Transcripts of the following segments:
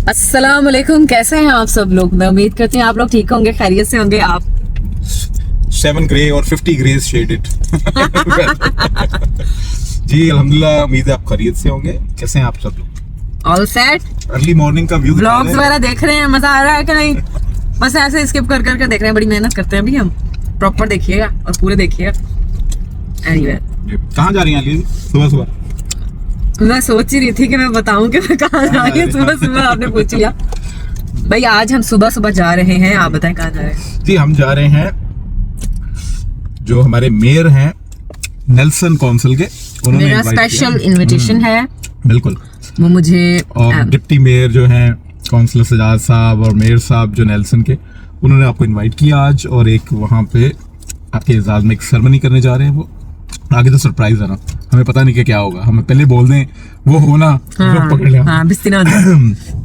अस्सलाम वालेकुम, कैसे हैं आप सब लोग? मैं उम्मीद करती हूँ आप लोग ठीक होंगे, खैरियत से होंगे। आप 7 ग्रे और 50 ग्रे शेडेड जी अल्हम्दुलिल्लाह, उम्मीद है आप खैरियत से होंगे। कैसे हैं आप सब लोग? All set. अर्ली मॉर्निंग का व्यू व्लॉग्स वगैरह देख रहे हैं, मजा आ रहा है कि नहीं? बस ऐसे स्किप कर करके देख रहे हैं, बड़ी मेहनत करते हैं अभी हम। प्रॉपर देखिएगा और पूरे देखिएगा। एनीवे, कहाँ जा रही हैं अली सुबह सुबह? मैं सोच ही रही थी कि मैं बताऊं कि मैं कहाँ जा रही हूँ। सुबह सुबह आपने पूछ लिया भाई। आज हम सुबह सुबह जा रहे हैं, आप बताएं कहाँ जा रहे हैं? जी हम जा रहे हैं, जो हमारे मेयर हैं नेल्सन काउंसिल के, उन्होंने मेरा स्पेशल इनविटेशन है। बिल्कुल, वो मुझे और डिप्टी मेयर जो हैं काउंसलर सजाद साहब और मेयर साहब जो नेल्सन के, उन्होंने आपको इनवाइट किया आज, और एक वहाँ पे आपके एजाज में एक सेरेमनी करने जा रहे हैं। वो आगे तो सरप्राइज है ना, हमें पता नहीं कि क्या होगा, हमें पहले बोल दें वो होना पकड़ लिया। हाँ, बिस्तिना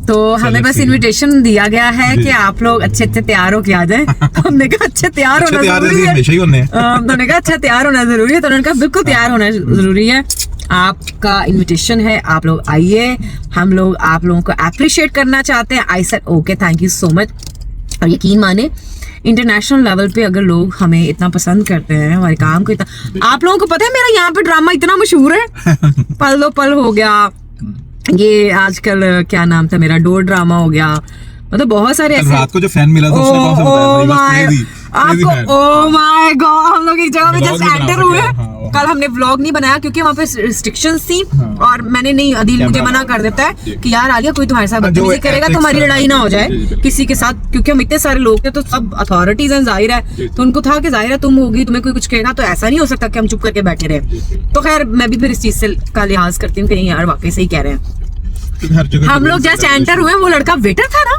तो हमें बस इनविटेशन दिया गया है कि आप लोग अच्छे अच्छे तैयार होके आ जाएं। हमने कहा अच्छा तैयार होना जरूरी है, हमेशा ही होने हैं। उन्होंने कहा अच्छा तैयार होना जरूरी है, तो उन्होंने कहा बिल्कुल तैयार होना जरूरी है। आपका इनविटेशन है, आप लोग आइए, हम लोग आप लोगों को अप्रिशिएट करना चाहते हैं। I said okay, thank you so much. और यकीन माने, इंटरनेशनल लेवल पे अगर लोग हमें इतना पसंद करते हैं, हमारे काम को इतना, आप लोगों को पता है मेरा यहाँ पे ड्रामा इतना मशहूर है। पल दो पल हो गया, ये आजकल क्या नाम था मेरा, डोर ड्रामा हो गया, मतलब बहुत सारे ऐसे। रात को जो फैन मिला था उसने कौन सा बताया? आपको ओह माय गॉड, हम लोग एक जगह में जस्ट एंटर हुए। कल हमने व्लॉग नहीं बनाया क्योंकि वहाँ पे रिस्ट्रिक्शंस थी, और मैंने नहीं, अदील मुझे मना कर देता है कि यार आलिया कोई तुम्हारे साथ बदतमीजी करेगा तो हमारी लड़ाई ना हो जाए किसी के साथ, क्योंकि हम इतने सारे लोग थे तो सब अथॉरिटीज हैं, जाहिर है, तो उनको था कि जाहिर है तुम होगी, तुम्हें कोई कुछ कहेगा तो ऐसा नहीं हो सकता कि हम चुप करके बैठे रहे। तो खैर मैं भी फिर इस चीज से का लिहाज करती हूँ कि यार वाकई सही कह रहे हैं। हम लोग जस्ट एंटर हुए, वो लड़का वेटर था ना,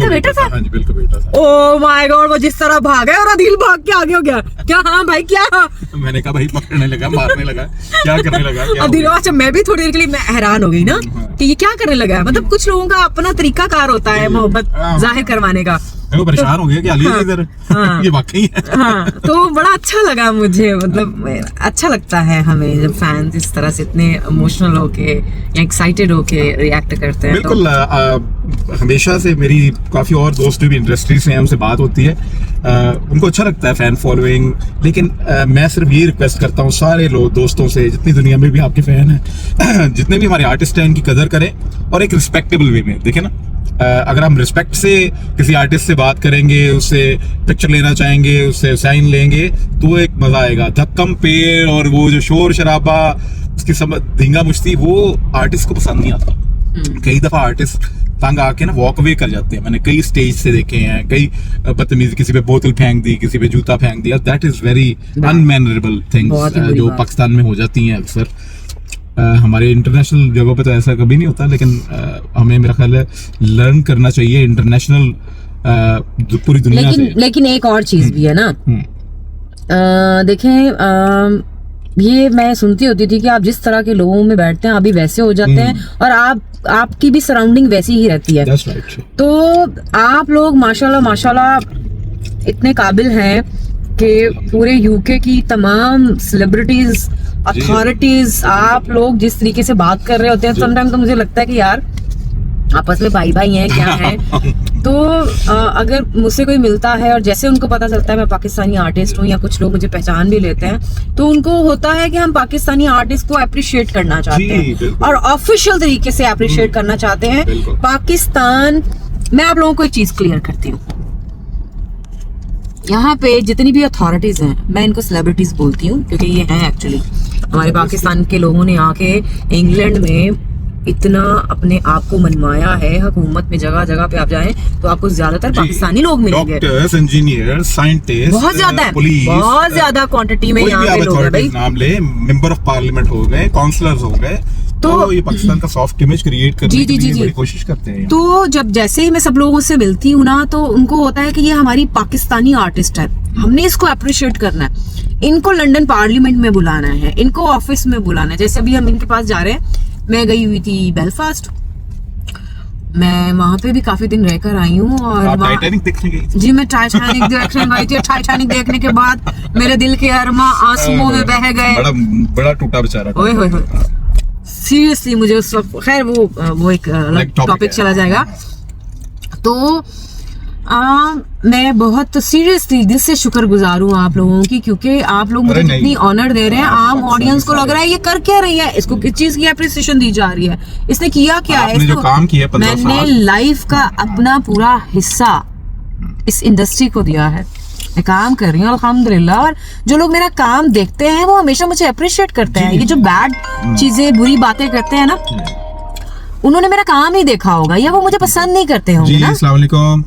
वेटर था। हाँ जी, बिल्कुल वेटर था। ओह माय गॉड, वो जिस तरह भागा और अदील भाग के आगे हो गया। क्या? हाँ भाई क्या? मैंने कहा भाई पकड़ने लगा, मारने लगा, क्या करने लगा? अदील, अच्छा मैं भी थोड़ी देर के लिए मैं हैरान हो गई ना कि ये क्या करने लगा है। मतलब कुछ लोगों का अपना तरीका कार होता है मोहब्बत जाहिर करवाने का। वो परेशान हो गया कि अली इधर ये वाकई है। हाँ, तो बड़ा अच्छा लगा मुझे, मतलब अच्छा लगता है हमें जब फैंस इस तरह से इतने इमोशनल होके या एक्साइटेड होके रिएक्ट करते हैं। बिल्कुल, हमेशा से मेरी काफी और दोस्त भी इंडस्ट्री से हैं, उनसे बात होती है, उनको अच्छा लगता है फैन फॉलोइंग। लेकिन मैं सिर्फ ये रिक्वेस्ट करता हूँ सारे लोग दोस्तों से, जितनी दुनिया में भी आपके फैन हैं, जितने भी हमारे आर्टिस्ट हैं, इनकी कदर करें और एक रिस्पेक्टेबल वे में देखें ना। अगर हम रिस्पेक्ट से किसी आर्टिस्ट से बात करेंगे, उससे पिक्चर लेना चाहेंगे, उससे साइन लेंगे, तो एक मजा आएगा। धक्कम पेड़ और वो जो शोर शराबा, उसकी सब धींगा मुश्ती, वो आर्टिस्ट को पसंद नहीं आता। कई दफा आर्टिस्ट तंग आके ना वॉक अवे कर जाते हैं, मैंने कई स्टेज से देखे हैं। कई बदतमीजी, किसी पे बोतल फेंक दी, किसी पे जूता फेंक दिया। दैट इज वेरी अनमैनरेबल थिंग्स जो पाकिस्तान में हो जाती हैं अक्सर। हमारे इंटरनेशनल जगहों पे तो ऐसा कभी नहीं होता, लेकिन हमें मेरा ख्याल है लर्न करना चाहिए इंटरनेशनल पूरी दुनिया से। लेकिन एक और चीज भी है ना, देखें, ये मैं सुनती होती थी कि आप जिस तरह के लोगों में बैठते हैं अभी वैसे हो जाते हैं, और आपकी भी सराउंडिंग वैसी ही रहती है। That's right. तो आप लोग माशाल्लाह इतने काबिल हैं कि पूरे यूके की तमाम सेलिब्रिटीज, अथॉरिटीज, आप लोग जिस तरीके से बात कर रहे होते हैं, समटाइम तो मुझे लगता है कि यार आपस में भाई भाई हैं, क्या है। तो अगर मुझसे कोई मिलता है और जैसे उनको पता चलता है मैं पाकिस्तानी आर्टिस्ट हूँ, या कुछ लोग मुझे पहचान भी लेते हैं, तो उनको होता है कि हम पाकिस्तानी आर्टिस्ट को अप्रिशिएट करना चाहते हैं और ऑफिशियल तरीके से अप्रिशिएट करना चाहते हैं। पाकिस्तान, मैं आप लोगों को एक चीज क्लियर करती हूँ, यहाँ पे जितनी भी अथॉरिटीज हैं, मैं इनको सेलिब्रिटीज बोलती हूँ क्योंकि ये हैं एक्चुअली। हमारे पाकिस्तान के लोगों ने आके इंग्लैंड में इतना अपने आप को मनवाया है, हुकूमत में जगह जगह पे आप जाएं तो आपको ज्यादातर पाकिस्तानी लोग मिलेंगे, डॉक्टर्स, इंजीनियर्स, साइंटिस्ट, बहुत ज्यादा है, बहुत ज्यादा क्वांटिटी में यहाँ पे लोग हैं भाई। नाम ले, मेंबर ऑफ पार्लियामेंट हो गए, काउंसलर्स हो गए, तो ये पाकिस्तान का सॉफ्ट इमेज क्रिएट करने की बड़ी कोशिश करते हैं। तो जब जैसे ही मैं सब लोगों से मिलती हूँ ना, तो उनको होता है कि ये हमारी पाकिस्तानी आर्टिस्ट है, हमने इसको अप्रिशिएट करना है, इनको लंदन पार्लियामेंट में बुलाना है, इनको ऑफिस में बुलाना है। जैसे अभी हम इनके पास जा रहे हैं, मैं गई हुई थी बेलफास्ट, मैं वहाँ पे भी काफी दिन रहकर आई हूँ। और टाइटैनिक देखने गई? जी मैं टाइटैनिक देखने गई थी। टाइटैनिक देखने के बाद मेरे दिल के अरमा आंसुओं में बह गए। बड़ा टूटा बेचारा। ओए होए होए। सीरियसली मुझे उस वक्त, खैर वो एक अलग topic टॉपिक है। चला जाएगा। तो मैं बहुत सीरियसली दिल से शुक्रगुजार हूँ आप लोगों की, क्योंकि आप लोग मुझे अरे नहीं। जितनी ऑनर दे रहे हैं, आम ऑडियंस को लग रहा है ये कर क्या रही है, इसको किस चीज की एप्रिसिएशन दी जा रही है, इसने किया क्या है, आपने जो काम किया 15 मैंने साल। लाइफ का अपना पूरा हिस्सा इस इंडस्ट्री को दिया है, मैं काम कर रही हूँ अल्हम्दुलिल्लाह। और जो लोग मेरा काम देखते हैं वो हमेशा मुझे अप्रिशिएट करते हैं। ये जो बैड चीजें बुरी बातें करते हैं ना, उन्होंने मेरा काम ही देखा होगा या वो मुझे पसंद नहीं करते होंगे जी ना। अस्सलाम वालेकुम।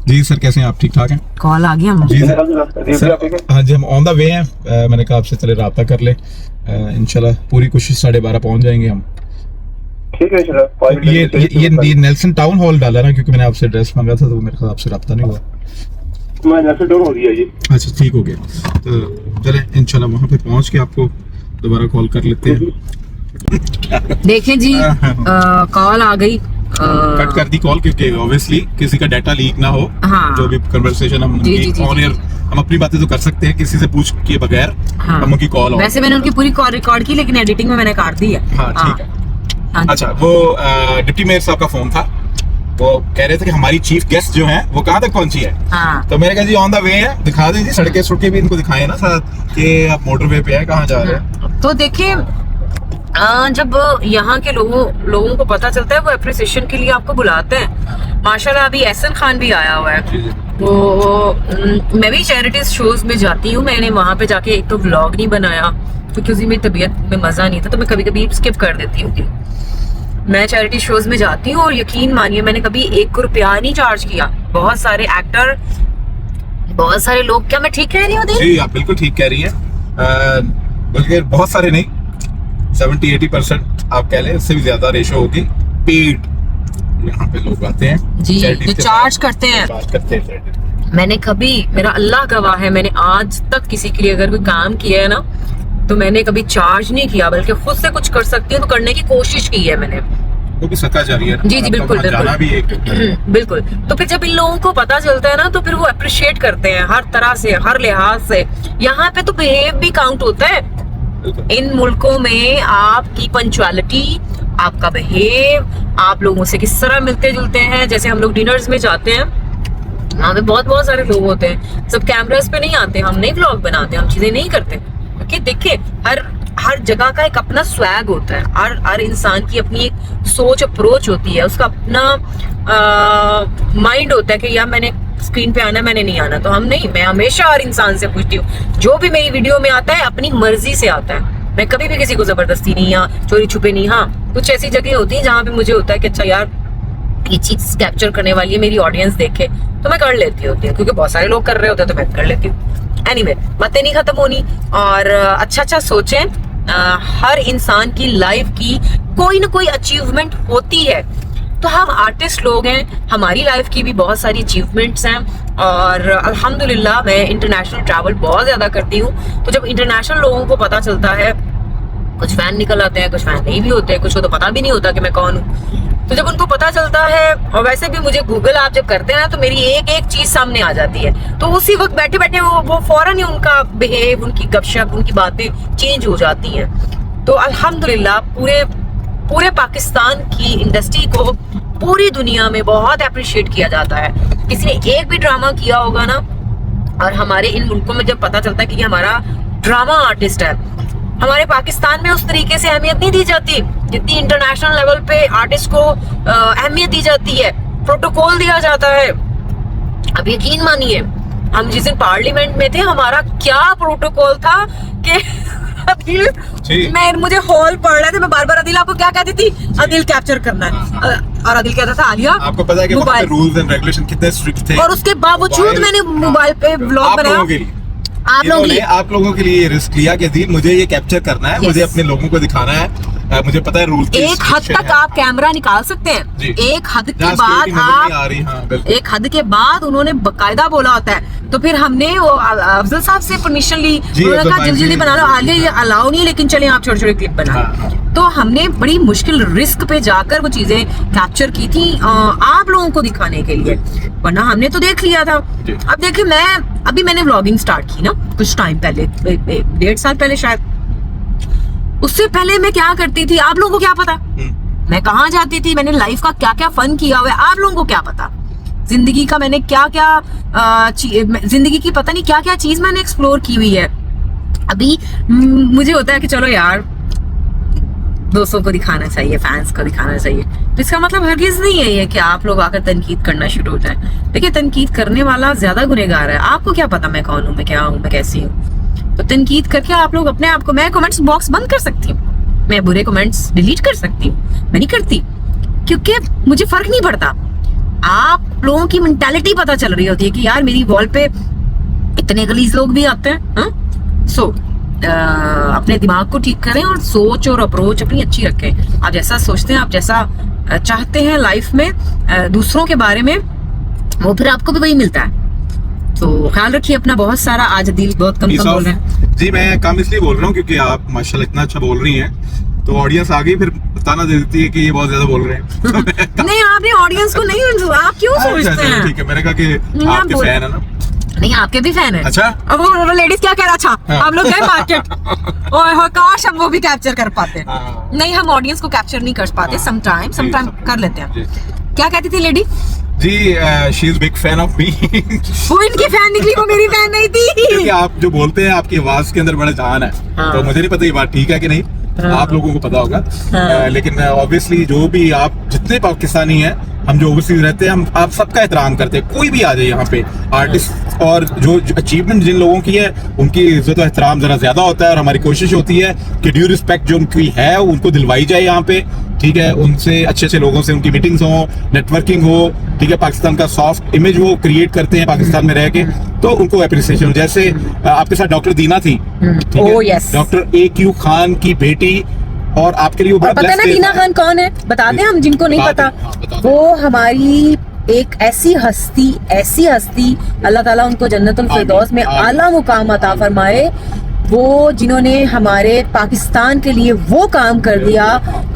जी सर, कैसे हैं आप? ठीक ठाक हैं? कॉल आ गया जी मुझे। सर, हाँ जी, हम ऑन द वे हैं। मैंने कहा आपसे चले रब्ता कर ले, इंशाल्लाह पूरी कोशिश 12:30 पहुंच जाएंगे हम। ठीक है सर। ये नेल्सन टाउन हॉल डाला ना, क्योंकि मैंने आपसे एड्रेस मांगा था तो मेरे साथ आपसे रब्ता नहीं हुआ। मैं नेल्सन टाउन हो गया जी। अच्छा ठीक हो गया, तो चले इंशाल्लाह वहाँ पे पहुँच के आपको दोबारा कॉल कर लेते हैं। देखें जी, कॉल आ गई। कट कर दी कॉल, क्योंकि ऑब्वियसली किसी का डाटा लीक ना हो। हाँ। जो भी कन्वर्सेशन हम जी, जी, जी, ऑन एयर, हम अपनी बातें तो कर सकते हैं, किसी से पूछ के बगैर हाँ। हम उनकी कॉल। वैसे मैंने उनकी पूरी कॉल रिकॉर्ड की, लेकिन एडिटिंग में मैंने काट दी है। हाँ ठीक है। हाँ। अच्छा, वो डिप्टी मेयर साहब का फोन था, वो कह रहे थे कि हमारी चीफ गेस्ट जो है वो कहाँ तक पहुंची है। हाँ। तो मैंने कहा जी ऑन द वे है, दिखा दीजिए, सड़कें भी इनको दिखाए ना साथ कि आप मोटरवे पे है, कहाँ जा रहे हैं। तो देखिए, जब यहाँ के लोगों को पता चलता है, वो अप्रिसिएशन के लिए आपको बुलाते हैं। माशाल्लाह अभी एहसन खान भी आया हुआ है। तो मैं भी चैरिटीज शोज में जाती हूँ। मैंने वहां पे जाके एक तो व्लॉग नहीं बनाया क्योंकि मेरी तबीयत में मजा नहीं था, तो मैं कभी कभी स्किप कर देती हूँ। मैं चैरिटी शोज में जाती हूँ और यकीन मानिए मैंने कभी 1 रुपया नहीं चार्ज किया। बहुत सारे एक्टर, बहुत सारे लोग, क्या मैं ठीक कह रही हूँ? जी आप बिल्कुल ठीक कह रही है। बल्कि बहुत सारे नहीं, 70-80% आप कह लें, उससे भी ज्यादा रेशो होगी पेड। यहाँ पे लोग आते हैं जी, जो चार्ज करते हैं। मैंने कभी, मेरा अल्लाह गवाह है, मैंने आज तक किसी के लिए अगर कोई काम किया है ना, तो मैंने कभी चार्ज नहीं किया, बल्कि खुद से कुछ कर सकती हूँ तो करने की कोशिश की है मैंने। वो भी सका जा रही है। जी जी बिल्कुल जाना भी एक बिल्कुल। तो फिर जब इन लोगों को पता चलता है ना, तो फिर वो अप्रिशिएट करते हैं हर तरह से, हर लिहाज से। यहाँ पे तो बिहेव भी काउंट होता है। इन मुल्कों में आपकी पंक्चुअलिटी, आपका बिहेव, आप लोगों से किस तरह मिलते जुलते हैं। जैसे हम लोग डिनर्स में जाते हैं, वहाँ पे बहुत सारे लोग होते हैं, सब कैमरास पे नहीं आते, हम नहीं व्लॉग बनाते, हम चीजें नहीं करते, क्योंकि देखिए हर जगह का एक अपना स्वैग होता है। हर इंसान की अपनी एक सोच, अप्रोच होती है, उसका अपना माइंड होता है कि यार मैंने स्क्रीन पे आना, मैंने नहीं आना। तो हम नहीं, मैं हमेशा हर इंसान से पूछती हूँ, जो भी मेरी वीडियो में आता है अपनी मर्जी से आता है। मैं कभी भी किसी को जबरदस्ती नहीं, या चोरी छुपे नहीं। हाँ, कुछ ऐसी जगह होती है जहाँ पे मुझे होता है कि अच्छा यार ये चीज कैप्चर करने वाली है, मेरी ऑडियंस देखे, तो मैं कर लेती होती हूँ, क्योंकि बहुत सारे लोग कर रहे होते हैं तो मैं कर लेती हूँ। एनीवे, बातें नहीं खत्म होनी, और अच्छा सोचें। हर इंसान की लाइफ की कोई ना कोई अचीवमेंट होती है। तो हम आर्टिस्ट लोग हैं, हमारी लाइफ की भी बहुत सारी अचीवमेंट्स हैं, और अल्हम्दुलिल्लाह मैं इंटरनेशनल ट्रैवल बहुत ज्यादा करती हूँ। तो जब इंटरनेशनल लोगों को पता चलता है, कुछ फैन निकल आते हैं, कुछ फैन नहीं भी होते हैं, कुछ को तो पता भी नहीं होता कि मैं कौन हूँ। तो जब उनको पता चलता है, और वैसे भी मुझे गूगल आप जब करते हैं ना, तो मेरी एक चीज सामने आ जाती है, तो उसी वक्त बैठे बैठे वो फौरन ही उनका बिहेव, उनकी गपशप, उनकी बातें चेंज हो जाती हैं। तो अल्हम्दुलिल्लाह पूरे पाकिस्तान की इंडस्ट्री को पूरी दुनिया में बहुत अप्रिशिएट किया जाता है। किसी ने एक भी ड्रामा किया होगा ना, और हमारे इन मुल्कों में जब पता चलता है कि ये हमारा ड्रामा आर्टिस्ट है, हमारे पाकिस्तान में उस तरीके से अहमियत नहीं दी जाती जितनी इंटरनेशनल लेवल पे आर्टिस्ट को अहमियत दी जाती है, प्रोटोकॉल दिया जाता है। अब यकीन मानिए, हम जिस दिन पार्लियामेंट में थे, हमारा क्या प्रोटोकॉल था कि मुझे हॉल पढ़ रहे थे, मैं बार अदिल आपको क्या कहती थी, अदिल कैप्चर करना है, और अदिल कहता था आलिया। आपको पता है कि वहाँ पे रूल्स एंड रेगुलेशन कितने स्ट्रिक्ट थे, और उसके बावजूद मैंने मोबाइल पे व्लॉग बनाया। आप लोगों के लिए रिस्क लिया कि अदिल मुझे ये कैप्चर करना है, मुझे अपने लोगों को दिखाना है, मुझे पता है रूल। एक हद तक आप कैमरा निकाल सकते हैं, एक हद के बाद आप, एक हद के बाद उन्होंने बकायदा बोला होता है। तो फिर हमने वो अफजल साहब से परमिशन ली, उन्होंने कहा जल्दी बना लो, आलिया ये अलाउ नहीं, लेकिन चले आप छोटे क्लिप बना। तो हमने बड़ी मुश्किल रिस्क पे जाकर वो चीजें कैप्चर की थी आप लोगों को दिखाने के लिए, वरना हमने तो देख लिया था। अब देखिए, मैंने व्लॉगिंग स्टार्ट की ना कुछ टाइम पहले, 1.5 साल पहले शायद। उससे पहले मैं क्या करती थी आप लोगों को क्या पता, मैं कहाँ जाती थी, मैंने लाइफ का क्या क्या फन किया हुआ है आप लोगों को क्या पता, जिंदगी का मैंने क्या क्या जिंदगी की पता नहीं क्या क्या चीज मैंने एक्सप्लोर की हुई है। अभी मुझे होता है कि चलो यार दोस्तों को दिखाना चाहिए, फैंस को दिखाना चाहिए, तो इसका मतलब हरगिज नहीं है ये कि आप लोग आकर तनकीद करना शुरू हो जाए। देखिए तनकीद करने वाला ज्यादा गुनहगार है, आपको क्या पता मैं कौन हूँ, मैं क्या हूँ, मैं कैसी हूँ। तो तनकीद करके आप लोग अपने आप को, मैं कमेंट्स बॉक्स बंद कर सकती हूँ, मैं बुरे कमेंट्स डिलीट कर सकती हूँ, मैं नहीं करती क्योंकि मुझे फर्क नहीं पड़ता। आप लोगों की मेंटालिटी पता चल रही होती है कि यार मेरी वॉल पे इतने गलीज लोग भी आते हैं। सो अपने दिमाग को ठीक करें और सोच और अप्रोच अपनी अच्छी रखें। आप जैसा सोचते हैं, आप जैसा चाहते हैं लाइफ में दूसरों के बारे में, वो फिर आपको भी वही मिलता है। तो ख्याल रखिए अपना बहुत सारा। आज दिल बहुत कम बोल रहे हैं जी, मैं कम इसलिए बोल रहा हूँ क्योंकि आप माशाल्लाह इतना अच्छा बोल रही हैं, तो ऑडियंस आगे फिर ताना दे देती है कि ये बहुत ज्यादा बोल रहे हैं। नहीं आपने ऑडियंस को नहीं, आप क्यों सोचते हैं? ठीक है, मैंने कहा कि आपके फैन है ना। नहीं आपके भी फैन है। अच्छा, अब वो लेडीज क्या कह रहा, अच्छा हम लोग गए मार्केट और काश हम वो भी कैप्चर कर पाते। नहीं हम ऑडियंस को कैप्चर नहीं कर पाते, समटाइम कर लेते हैं। क्या कहती थी लेडी जी? She is big fan of me. वो इनकी फैन निकली, वो मेरी फैन नहीं थी। क्योंकि आप जो बोलते हैं आपकी आवाज के अंदर बड़ा जान है, तो मुझे नहीं पता ये बात ठीक है कि नहीं, आप लोगों को पता होगा। लेकिन ऑब्वियसली जो भी आप जितने पाकिस्तानी हैं, हम जो ओवरसीज रहते हैं, हम आप सबका एहतराम करते हैं। कोई भी आ जाए यहाँ पे आर्टिस्ट, और जो अचीवमेंट जिन लोगों की है उनकी इज्जत और एहतराम जरा ज्यादा होता है, और हमारी कोशिश होती है कि ड्यू रिस्पेक्ट जो उनकी है उनको दिलवाई जाए यहाँ पे। ठीक है, उनसे अच्छे अच्छे लोगों से उनकी मीटिंग्स हो, नेटवर्किंग हो। ठीक है, पाकिस्तान का सॉफ्ट इमेज वो क्रिएट करते हैं पाकिस्तान में रह के, तो उनको अप्रिसिएशन हो। जैसे आपके साथ डॉक्टर दीना थी, डॉक्टर AQ खान की बेटी, और आपके लिए वो बड़ा पता है ना दीना खान कौन है? बता दें हम जिनको नहीं पता। वो हमारी एक ऐसी हस्ती अल्लाह ताला उनको जन्नतुल फिरदौस में आला मुकाम अता फरमाए, वो जिन्होंने हमारे पाकिस्तान के लिए वो काम कर दिया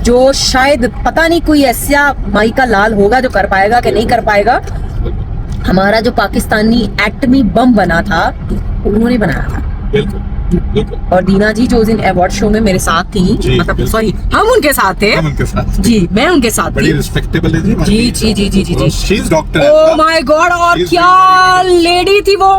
जो शायद पता नहीं कोई ऐसा माई का लाल होगा जो कर पाएगा कि नहीं कर पाएगा। हमारा जो पाकिस्तानी एटमी बम बना था उन्होंने बनाया था। बिल्कुल। और दीना जी जो उस दिन अवार्ड शो में मेरे साथ थी, मतलब सॉरी हम उनके साथ थे, जी मैं उनके साथ बड़ी रिस्पेक्टेबल है जी। She is doctor. Oh my God, और क्या लेडी थी वो,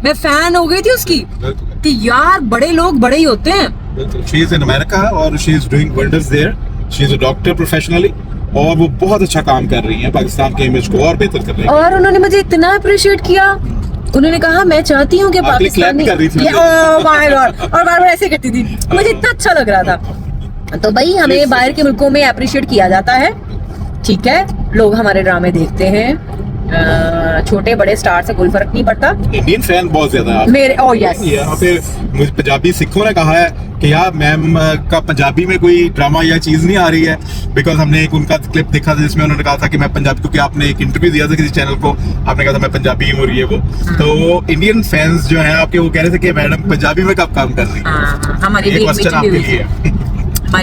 मैं फैन हो गई थी उसकी कि यार बड़े लोग बड़े ही होते हैं। शी इज इन अमेरिका और she is doing wonders there. She is a doctor professionally, और वो बहुत अच्छा काम कर रही है, पाकिस्तान के इमेज को और बेहतर कर रही है। और उन्होंने मुझे इतना अप्रिशिएट किया, उन्होंने कहा मैं चाहती हूँ कि पाकिस्तान कर रही थी। ओह माय गॉड, और बार बार ऐसे करती थी, मुझे इतना अच्छा लग रहा था। तो भाई हमें बाहर के मुल्कों में अप्रिशिएट किया जाता है, ठीक है, लोग हमारे ड्रामे देखते हैं, छोटे बड़े स्टार से कोई फर्क नहीं पड़ता। इंडियन फैन बहुत ज्यादा है मेरे। ओह यस, यहाँ पे मुझे पंजाबी सिखों ने कहा है कि यार मैम का पंजाबी में कोई ड्रामा या चीज नहीं आ रही है, बिकॉज हमने एक उनका क्लिप देखा था जिसमें उन्होंने कहा था कि मैं पंजाबी, क्योंकि आपने एक इंटरव्यू दिया था किसी चैनल को, आपने कहा था मैं पंजाबी हूँ और ये वो। तो इंडियन फैंस जो हैं आपके, वो कह रहे थे कि मैडम पंजाबी में कब काम कर रही है। हमारी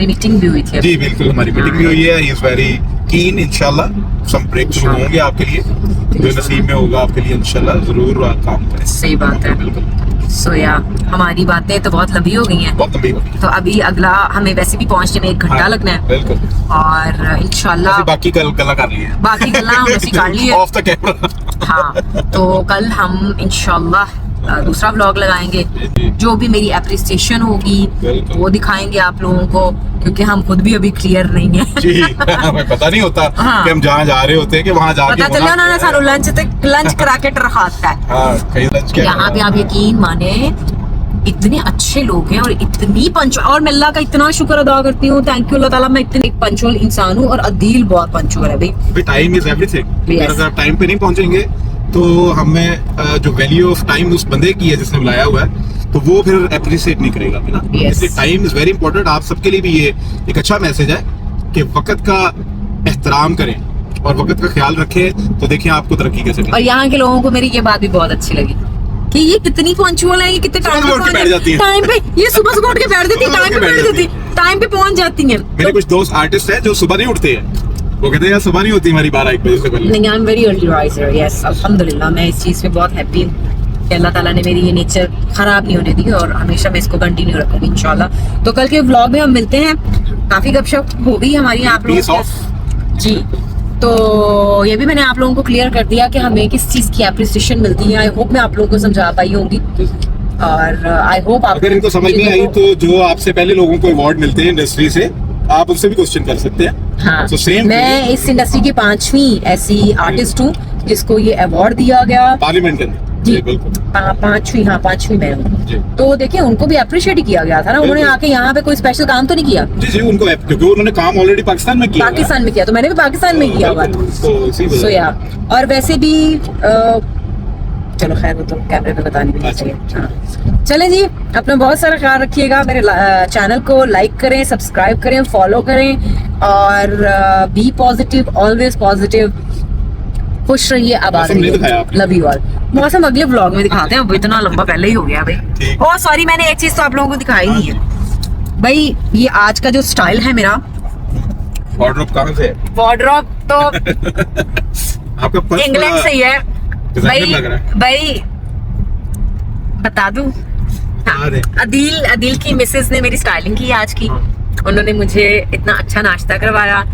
मीटिंग भी हुई थी। जी बिल्कुल, हमारी मीटिंग भी हुई है। ही इज वेरी कीन, इंशाल्लाह सम ब्रेक थ्रू होंगे आपके लिए, जो नसीब में होगा आपके लिए इंशाल्लाह जरूर काम करें। सही बात है। सो या हमारी बातें तो बहुत लंबी हो गई हैं, बहुत लंबी हो गई, तो अभी अगला हमें वैसे भी पहुंचने में 1 घंटा लगना है। बिल्कुल। और इंशाल्लाह बाकी कल गला कर ली है, बाकी गल्ला हम ऐसी कर ली है ऑफ द कैमरा। हाँ, तो कल हम इंशाल्लाह दूसरा व्लॉग लगाएंगे, जो भी मेरी एप्रिसिएशन होगी वो दिखाएंगे आप लोगों को, क्योंकि हम खुद भी अभी क्लियर नहीं है। जी, हमें पता नहीं होता कि हम जहाँ जा रहे होते हैं कि वहाँ जाके पता चला ना सारो लंच करा के रखाता है। कहीं लंच के यहाँ पे आप यकीन माने इतने अच्छे लोग हैं और इतनी पंचुअल, और मैं अल्लाह का इतना शुक्र अदा करती हूँ, थैंक यू अल्लाह ताला, मैं इतनी पंचुअल इंसान हूँ, और अदील बहुत पंचुअल है भाई। Time is everything. अगर आप टाइम पे नहीं पहुंचेंगे तो हमें जो वैल्यू ऑफ टाइम उस बंदे की है जिसने बुलाया हुआ है, तो वो फिर अप्रिशिएट नहीं करेगा ना। इसलिए टाइम इज वेरी इंपॉर्टेंट। आप सबके लिए भी ये एक अच्छा मैसेज है कि वक्त का एहतराम करें और वक्त का ख्याल रखें, तो देखिए आपको तरक्की कैसे। और यहाँ के लोगों को मेरी ये बात भी बहुत अच्छी लगी कि ये कितनी पंचुअल है, ये कितने टाइम पे बैठ जाती है, टाइम पे ये सुबह उठ के बैठ जाती है, टाइम पे बैठ जाती, टाइम पे पहुंच जाती है। मेरे कुछ दोस्त आर्टिस्ट हैं जो सुबह नहीं उठते हैं, वो कहते हैं यार सुबह नहीं होती हमारी 12-1 बजे से पहले। नहीं, I am very early riser. Yes, अल्हम्दुलिल्लाह मैं इस चीज पे बहुत हैप्पी हूँ। अल्लाह ताला ने मेरी ये नेचर खराब नहीं होने दी और हमेशा मैं इसको कंटिन्यू रखूंगी इंशाल्लाह। तो कल के व्लॉग में हम मिलते हैं। काफी गपशप हो गई हमारी आप Peace लोगों off. से। जी, तो ये भी मैंने आप लोगों को क्लियर कर दिया कि हमें किस चीज की एप्रिसिएशन मिलती है। आई होप मैं आप लोगों को समझा पाई होंगी और आई होप आप अगर इनको समझ नहीं आई तो जो आपसे पहले लोगों को अवार्ड मिलते हैं इंडस्ट्री से, आप उनसे भी क्वेश्चन कर सकते हैं। हाँ, So same मैं इस इंडस्ट्री की 5वीं ऐसी आर्टिस्ट हूँ जिसको ये अवार्ड दिया गया। पार्लियामेंट के अंदर। जी, बिल्कुल। 5वीं मैं हूँ। जी तो देखिए उनको भी अप्रिशिएट किया गया था ना, उन्होंने आके यहाँ पे कोई स्पेशल काम तो नहीं किया। जी जी, उनको क्योंकि उन्होंने काम ऑलरेडी पाकिस्तान में किया हुआ है। पाकिस्तान में किया, तो मैंने भी पाकिस्तान में किया हुआ। तो इसी वजह सो से। या, और वैसे भी चलो खैर वो तो कैमरे पे बताने भी नहीं चाहिए। हाँ। चलें जी, अपना बहुत सारा ख्याल रखिएगा। मेरे चैनल को लाइक करें, सब्सक्राइब करें, फॉलो करें और बी पॉजिटिव, ऑलवेज पॉजिटिव, खुश रहिए, आबाद मौसम नहीं दिखाया रहिए। आपने। Love you all. मौसम अगले ब्लॉग में दिखाते हैं, अब इतना लंबा पहले ही हो गया भाई। ठीक। ओ सॉरी, मैंने एक चीज तो आप लोगों को दिखाई नहीं है भाई। ये आज का जो स्टाइल है मेरा, वार्डरोब कहाँ से है? वार्डरोब तो आपका पर्स इंग्लैंड से ही है डिजाइनर लग रहा है। भाई बता दूं, हाँ, अरे। अदील की मिसेस ने मेरी स्टाइलिंग की आज की। उन्होंने मुझे इतना अच्छा नाश्ता करवाया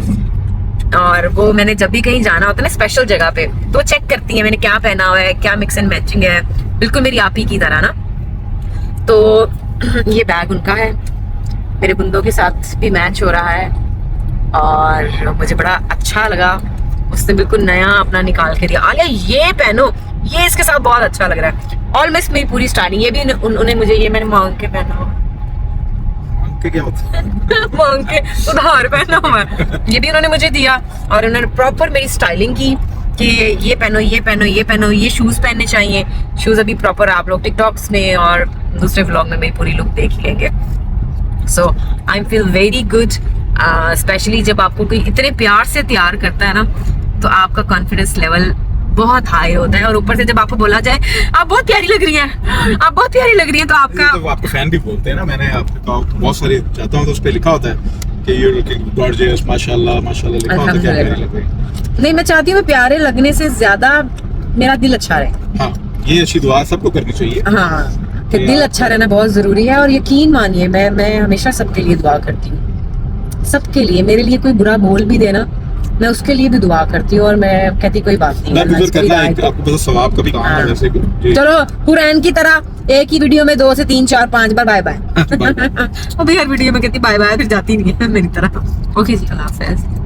और वो मैंने जब भी कहीं जाना होता है ना स्पेशल जगह पे, तो चेक करती है मैंने क्या पहना हुआ है, क्या मिक्स एंड मैचिंग है, बिल्कुल मेरी आप ही की तरह ना। तो ये बैग उनका है, मेरे बुंदों के साथ भी मैच हो रहा है और मुझे बड़ा अच्छा लगा। उसने बिल्कुल नया अपना निकाल के दिया, आलिया ये पहनो, ये इसके साथ बहुत अच्छा लग रहा है। ऑलमोस्ट मेरी पूरी स्टाइलिंग, ये भी उन्होंने मुझे, ये मैंने मांग के पहना हुआ के क्या होता है? मांग के उधार पहना हुआ है। ये भी उन्होंने मुझे दिया और उन्होंने प्रॉपर मेरी स्टाइलिंग की कि ये पहनो, ये पहनो, ये पहनो, ये शूज पहनने चाहिए। शूज अभी प्रॉपर आप लोग टिकटॉक्स में और दूसरे व्लॉग में मेरी पूरी लुक देख ही लेंगे। So I feel very good, specially जब आपको कोई इतने प्यार से तैयार करता है ना, तो आपका कॉन्फिडेंस लेवल बहुत हाई होता है। और ऊपर से जब आपको बोला जाए आप बहुत प्यारी लग रही हैं, आप बहुत प्यारी लग रही हैं, तो आपका तो आपके फैन भी बोलते हैं ना, मैंने आपको बहुत सारे जाता हूँ तो उस पे लिखा होता है कि यू लुकिंग गॉर्जियस, माशाल्लाह माशाल्लाह लिखा होता है, क्या प्यारी लग रही है। नहीं, मैं चाहती हूँ प्यारे लगने से ज्यादा मेरा दिल अच्छा रहे। हाँ, ये अच्छी दुआ सबको करनी चाहिए। हाँ, कि दिल अच्छा रहना बहुत जरूरी है। और यकीन मानिए मैं हमेशा सबके लिए दुआ करती हूँ, सबके लिए। मेरे लिए कोई बुरा बोल भी देना, मैं उसके लिए भी दुआ करती हूँ और मैं कहती कोई बात नहीं। दरगुजर करना है, आपको पता सवाब का भी काम है वैसे भी। जी। चलो कुरान की तरह एक ही वीडियो में 2 से 3 4 5 बार बाय बाय। Bye bye. वो भी हर वीडियो में कहती बाय बाय, फिर जाती नहीं है मेरी तरह। ओके जी, अल्लाह हाफिज़।